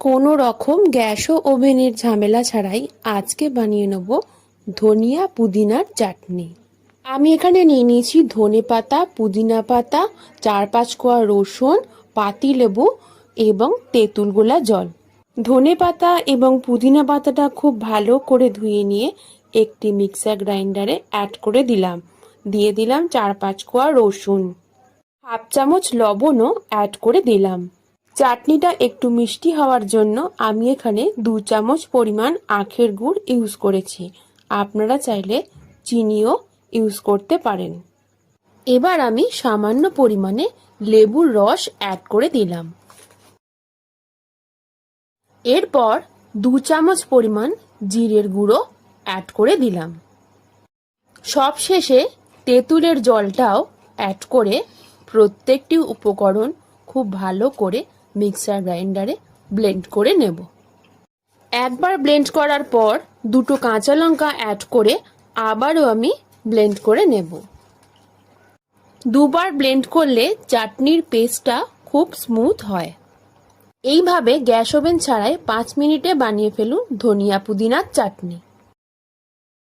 কোনো রকম গ্যাস ও ওভেনের ঝামেলা ছাড়াই আজকে বানিয়ে নেব ধনিয়া পুদিনার চাটনি। আমি এখানে নিয়ে নিয়েছি ধনে পাতা, পুদিনা পাতা, 4-5 কোয়া রসুন, পাতিলেবু এবং তেঁতুল গোলা জল। ধনে পাতা এবং পুদিনা পাতাটা খুব ভালো করে ধুয়ে নিয়ে একটি মিক্সার গ্রাইন্ডারে অ্যাড করে দিলাম। দিয়ে দিলাম 4-5 কোয়া রসুন, হাফ চামচ লবণও অ্যাড করে দিলাম। চাটনিটা একটু মিষ্টি হওয়ার জন্য আমি এখানে 2 চামচ পরিমাণ আখের গুড় ইউজ করেছি। আপনারা চাইলে চিনিও ইউজ করতে পারেন। এবার আমি সামান্য পরিমাণে লেবুর রস অ্যাড করে দিলাম। এরপর 2 চামচ পরিমাণ জিরের গুঁড়ো অ্যাড করে দিলাম। সবশেষে তেঁতুলের জলটাও অ্যাড করে প্রত্যেকটি উপকরণ খুব ভালো করে মিক্সার গ্রাইন্ডারে ব্লেন্ড করে নেব। একবার ব্লেন্ড করার পর 2টো কাঁচা লঙ্কা অ্যাড করে আবারও আমি ব্লেন্ড করে নেব। দুবার ব্লেন্ড করলে চাটনির পেস্টটা খুব স্মুথ হয়। এইভাবে গ্যাস ওভেন ছাড়াই 5 মিনিটে বানিয়ে ফেলুন ধনিয়া পুদিনার চাটনি।